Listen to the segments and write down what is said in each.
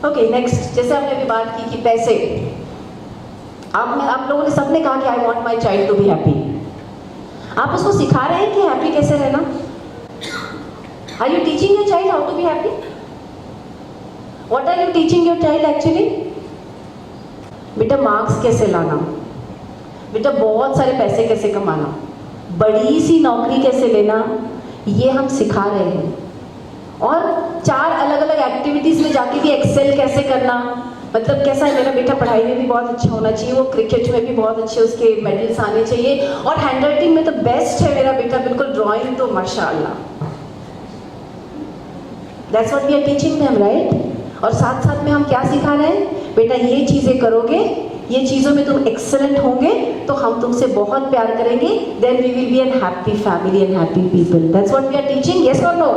Okay next, जैसे हमने अभी बात की कि पैसे, आप लोगों ने सबने कहा कि I want my child to be happy. आप उसको सिखा रहे हैं कि हैप्पी कैसे रहना? Are you teaching your child how to be happy? What are you teaching your child actually? बेटा मार्क्स कैसे लाना, बेटा बहुत सारे पैसे कैसे कमाना, बड़ी सी नौकरी कैसे लेना, ये हम सिखा रहे हैं। और 4 अलग अलग एक्टिविटीज में जाके भी एक्सेल कैसे करना, मतलब कैसा है मेरा बेटा पढ़ाई में भी बहुत अच्छा होना चाहिए, वो क्रिकेट में भी बहुत अच्छे उसके मेडल्स आने चाहिए, और हैंड राइटिंग में तो बेस्ट है मेरा बेटा, बिल्कुल ड्राइंग तो माशाअल्लाह। That's what we are teaching them, right? और साथ साथ में हम क्या सिखा रहे हैं? बेटा ये चीजें करोगे, ये चीजों में तुम एक्सेलेंट होंगे तो हम तुमसे बहुत प्यार करेंगे, then we will be an happy family and happy people. That's what we are teaching, yes और no?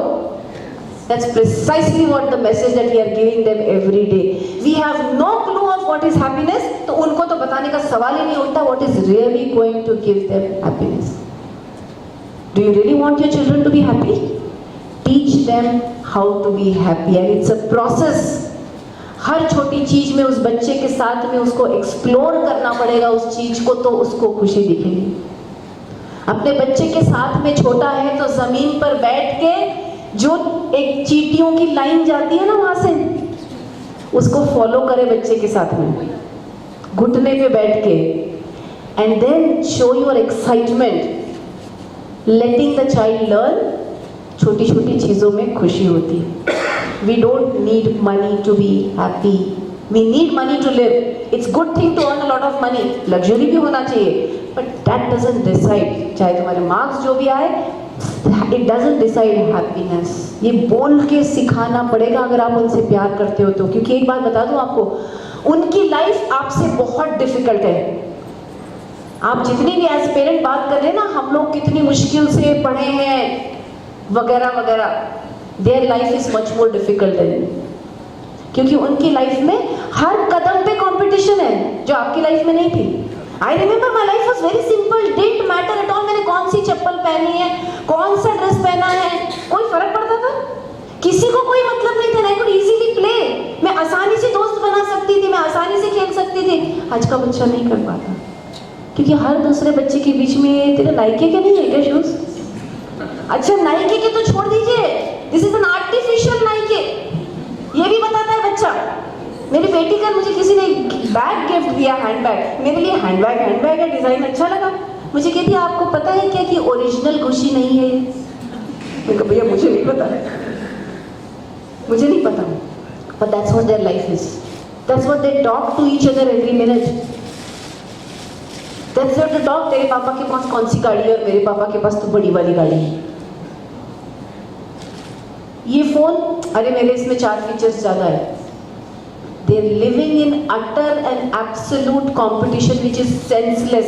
That's precisely what the message that we are giving them every day. We have no clue of what is happiness, तो उनको तो बताने का सवाल ही नहीं उठता what is really going to give them happiness. Do you really want your children to be happy? Teach them how to be happy, and it's a process. हर छोटी चीज में उस बच्चे के साथ में उसको एक्सप्लोर करना पड़ेगा उस चीज को, तो उसको खुशी दिखेगी। अपने बच्चे के साथ में छोटा है तो जमीन पर बैठ के जो एक चींटियों की लाइन जाती है ना वहां से, उसको फॉलो करे बच्चे के साथ में, घुटने पे बैठ के, and then show your excitement, letting the child learn. छोटी छोटी चीजों में खुशी होती है। We don't need money to be happy, we need money to live. It's good thing to earn a lot of money, luxury भी होना चाहिए, बट दैट डजंट डिसाइड, चाहे तुम्हारे मार्क्स जो भी आए, इट डजंट डिसाइड हैप्पीनेस। ये बोल के सिखाना पड़ेगा अगर आप उनसे प्यार करते हो तो। क्योंकि एक बात बता दूं आपको, उनकी लाइफ आपसे बहुत डिफिकल्ट है। आप जितनी भी एज पेरेंट बात कर रहे हैं ना, हम लोग कितनी मुश्किल से पढ़े हैं वगैरह वगैरह, their life is much more difficult then, क्योंकि उनकी लाइफ में हर कदम पे कंपटीशन है जो आपकी लाइफ में नहीं थी। I remember my life was very simple, didn't matter at all मैंने कौन सी चप्पल पहनी है, कौन सा ड्रेस पहना है, कोई फर्क पड़ता था? किसी को कोई मतलब नहीं था। I could easily play, मैं आसानी से दोस्त बना सकती थी, मैं आसानी से खेल सकती थी। आज का बच्चा नहीं कर पाता, क्योंकि हर दूसरे बच्चे के बीच में तेरे नाइके के नहीं है क्या शूज? अच्छा नाइके के तो छोड़ दीजिए, this is an artificial Nike, ये भी बताता है बच्चा। मेरी बेटी का मुझे किसी ने बैग गिफ्ट दिया, हैंडबैग, मेरे लिए हैंडबैग का डिजाइन अच्छा लगा, मुझे कहती है आपको पता है क्या कि ओरिजिनल गुची नहीं है ये? मैं कहा भैया मुझे नहीं पता, मुझे नहीं पता, but that's what their life is, that's what they talk to each other every minute, that's what they talk। तेरे पापा के पास कौन सी गाड़ी है और मेरे पापा के पास तो बड़ी वाली गाड़ी है। ये फोन, अरे मेरे इसमें 4 फीचर्स ज्यादा है। They're living in utter and absolute competition which is senseless।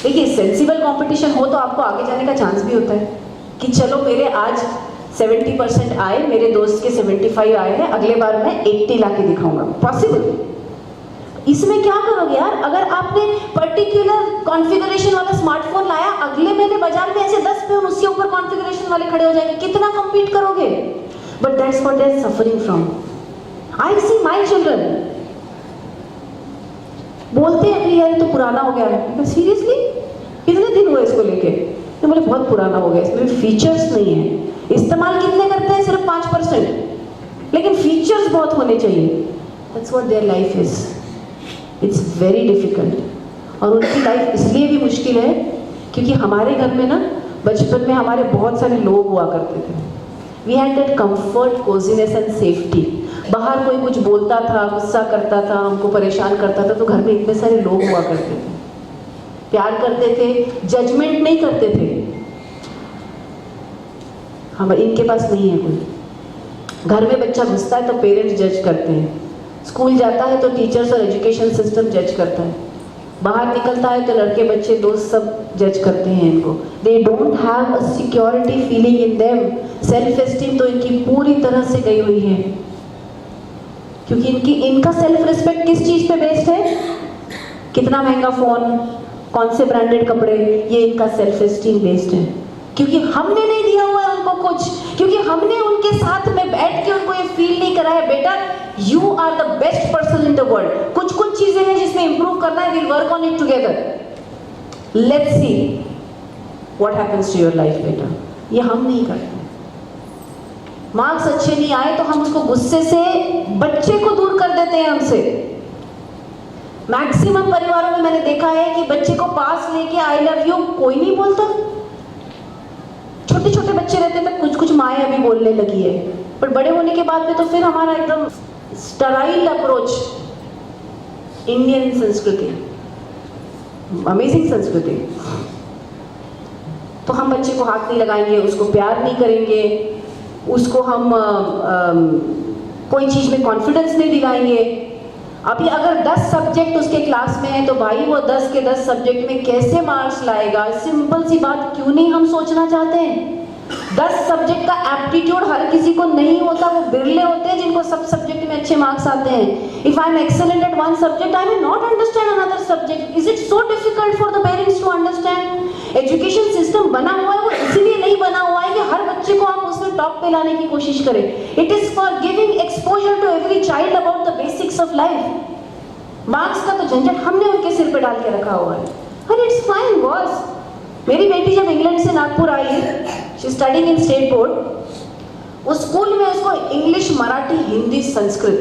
देखिए सेंसिबल कंपटीशन हो तो आपको आगे जाने का चांस भी होता है कि चलो मेरे आज 70% आए, मेरे दोस्त के 75 आए हैं, अगले बार मैं 80 ला के दिखाऊंगा, पॉसिबल। इसमें क्या करोगे यार, अगर आपने पर्टिकुलर कॉन्फ़िगरेशन वाला स्मार्टफोन लाया, अगले महीने बाजार में ऐसे 10 पे उसके ऊपर कॉन्फ़िगरेशन वाले खड़े हो जाएंगे, कितना कम्पीट करोगे? But that's what they are suffering from. I see my children बोलते हैं कि यार तो पुराना हो गया है। सीरियसली कितने दिन हुए इसको लेके? तो बोले बहुत पुराना हो गया, इसमें फीचर्स नहीं है। इस्तेमाल कितने करते हैं? सिर्फ 5%, लेकिन फीचर्स बहुत होने चाहिए। That's what their life is. It's very difficult। और उनकी लाइफ इसलिए भी मुश्किल है क्योंकि हमारे घर में ना बचपन में हमारे बहुत सारे लोग हुआ करते थे। We had that comfort, coziness and safety। बाहर कोई कुछ बोलता था, गुस्सा करता था, हमको परेशान करता था, तो घर में इतने सारे लोग हुआ करते थे, प्यार करते थे, जजमेंट नहीं करते थे। हम इनके पास नहीं है कोई। घर में बच्चा घुसता है तो पेरेंट्स जज करते हैं, स्कूल जाता है तो टीचर्स और एजुकेशन सिस्टम जज करता है, बाहर निकलता है तो लड़के बच्चे दोस्त सब जज करते हैं इनको। They don't have a security feeling in them. Self esteem तो इनकी पूरी तरह से गई हुई है, क्योंकि इनका सेल्फ रिस्पेक्ट किस चीज पे बेस्ड है? कितना महंगा फोन, कौन से ब्रांडेड कपड़े, ये इनका सेल्फ एस्टीम बेस्ड है। क्योंकि हमने नहीं दिया हुआ है उनको कुछ, क्योंकि हमने उनके साथ में बैठ के उनको ये फील नहीं कराया बेटा you are the best person in the world. कुछ कुछ चीजें हैं जिसमें इंप्रूव करना है, will work on it together, let's see what happens to your life बेटा। ये हम नहीं करते। मार्क्स अच्छे नहीं आए तो हम उसको गुस्से से बच्चे को दूर कर देते हैं हमसे। मैक्सिमम परिवारों में मैंने देखा है कि बच्चे को पास लेके आई लव यू कोई नहीं बोलता। छोटे छोटे बच्चे रहते थे, कुछ कुछ माएँ अभी बोलने लगी है, पर बड़े होने के बाद में तो फिर हमारा एकदम स्टराइल अप्रोच। इंडियन संस्कृति, अमेजिंग संस्कृति। तो हम बच्चे को हाथ नहीं लगाएंगे, उसको प्यार नहीं करेंगे, उसको हम कोई चीज में कॉन्फिडेंस नहीं दिलाएंगे। अभी अगर 10 सब्जेक्ट उसके क्लास में है तो भाई वो 10 के 10 सब्जेक्ट में कैसे मार्क्स लाएगा? सिंपल सी बात क्यों नहीं हम सोचना चाहते हैं? 10 सब्जेक्ट का एप्टीट्यूड हर किसी को नहीं होता, वो बिरले होते हैं जिनको सब सब्जेक्ट में अच्छे मार्क्स आते हैं। If I am excellent at one subject I may not understand another subject. Is it so difficult for the parents to understand? Education system बना हुआ है वो इसलिए नहीं बना हुआ है कि हर बच्चे को आप उसमें टॉप पे लाने की कोशिश करें। It is for giving exposure to every child about the basics of life. Marks का तो झंझट हमने उनके सिर पे डाल के रखा हुआ है। और इट्स फाइन बॉस। मेरी बेटी जब इंग्लैंड से नागपुर आई है, she studying in state board, उस स्कूल में उसको इंग्लिश, मराठी, हिंदी, संस्कृत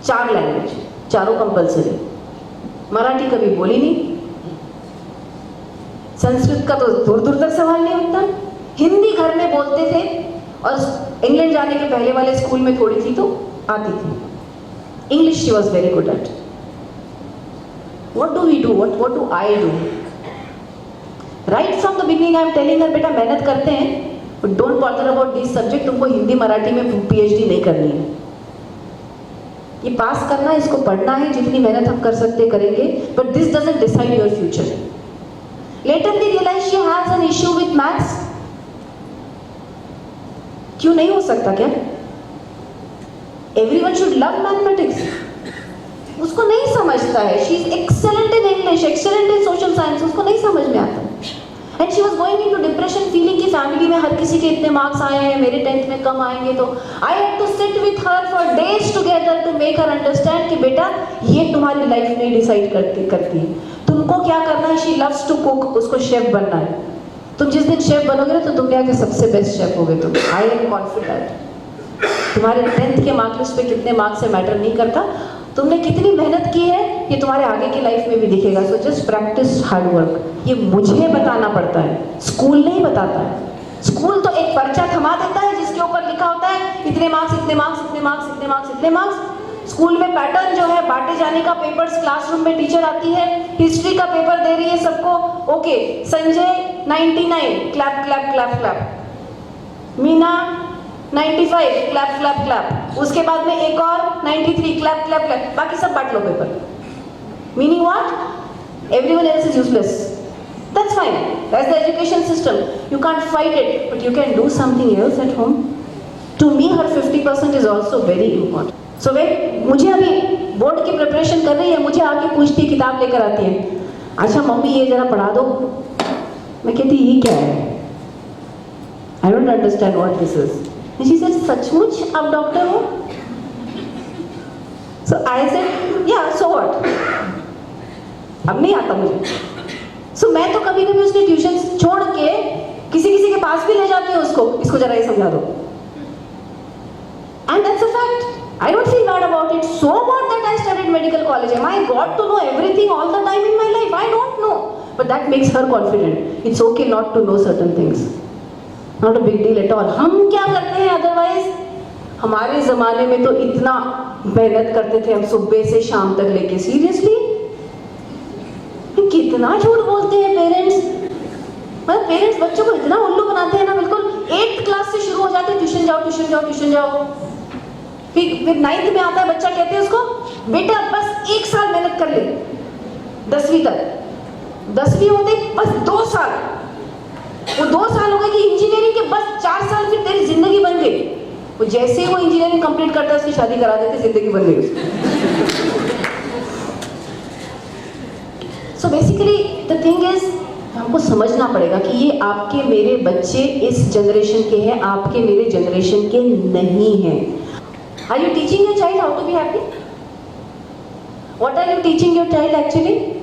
4 लैंग्वेज, चारों कंपलसरी। मराठी कभी बोली नहीं, संस्कृत का तो दूर दूर तक सवाल नहीं उठता, हिंदी घर में बोलते थे और इंग्लैंड जाने के पहले वाले स्कूल में थोड़ी थी तो आती थी। English she was very good at. What do we do? What do I do? Right from the beginning I am telling her बेटा मेहनत करते हैं, but don't bother about this subject. तुमको हिंदी मराठी में पीएचडी नहीं करनी है, ये पास करना है, इसको पढ़ना है, जितनी मेहनत हम कर सकते करेंगे, but this doesn't decide your future. Later we realize she has an issue with maths. क्यों नहीं हो सकता क्या? Everyone should love mathematics. उसको नहीं समझता है। She is excellent in English, excellent in social science. उसको नहीं समझ में आता। And she was going into depression, feeling कि फैमिली में हर किसी के इतने मार्क्स आए हैं, मेरे 10th में कम आएंगे। तो I had to sit with her for days together to make her understand कि बेटा ये तुम्हारी लाइफ नहीं डिसाइड करती है। तुमको क्या करना है? शी लव्स टू कुक, उसको शेफ बनना है। तुम जिस दिन शेफ बनोगे ना तो दुनिया के सबसे बेस्ट शेफ होगे तुम। I am confident. तुम्हारे 10th के मार्क लिस्ट पे कितने मार्क्स से मैटर नहीं करता, तुमने कितनी मेहनत की है ये तुम्हारे आगे की लाइफ में भी दिखेगा। So just practice hard work. ये मुझे बताना पड़ता है, स्कूल नहीं बताता है। स्कूल तो एक पर्चा थमा देता है जिसके ऊपर लिखा होता है इतने मार्क्स, इतने मार्क्स, इतने मार्क्स, इतने मार्क्स, इतने मार्क्स। स्कूल में पैटर्न जो है बांटे जाने का, पेपर्स क्लासरूम में टीचर आती है, हिस्ट्री का पेपर दे रही है सबको, okay Sanjay 99, clap clap clap clap, Meena 95, clap clap clap, उसके बाद में एक और 93, क्लैप क्लैप क्लैप, बाकी सब बांट लो paper. Meaning what? Everyone else is useless. That's fine. That's the education system. You can't fight it, but you can do something else at home. To me, her 50% is also very important. So when मुझे अभी board की preparation कर रही है, मुझे आके पूछती है, किताब लेकर आती है, अच्छा मम्मी ये जरा पढ़ा दो। मैं कहती ये क्या है? I don't understand what this is. And she said, सचमुच आप डॉक्टर हो? So I said, yeah, so what? अब नहीं आता मुझे। So मैं तो कभी कभी उसके ट्यूशन छोड़ के किसी के पास भी ले जाती हूँ उसको, इसको जरा ये समझा दो। And that's a fact. I don't feel bad about it. So what that I studied medical college? Am I got to know everything all the time in my life? I don't know. But that makes her confident. It's okay not to know certain things. Not a big deal at all. हम क्या करते हैं otherwise? हमारे जमाने में तो इतना मेहनत करते थे हम सुबह से शाम तक लेके। सीरियसली कितना झूठ बोलते हैं पेरेंट्स। मतलब पेरेंट्स बच्चों को इतना उल्लू बनाते हैं ना, बिल्कुल 8th क्लास से शुरू हो जाते हैं, ट्यूशन जाओ ट्यूशन जाओ ट्यूशन जाओ। फिर 9th में आता है बच्चा, कहते हैं उसको बेटा बस 1 साल मेहनत कर ले 10वीं तक। 10वीं होते बस 2 साल, वो 2 साल हो गए कि इंजीनियरिंग के बस 4 साल, फिर तेरी जिंदगी बन गई। वो जैसे ही वो इंजीनियरिंग कंप्लीट करता है उसकी शादी करा देते, जिंदगी बन गई उसकी। So basically the thing is हमको समझना पड़ेगा कि ये आपके मेरे बच्चे इस जनरेशन के हैं, आपके मेरे जनरेशन के नहीं हैं। Are you teaching your child how to be happy? What are you teaching your child actually?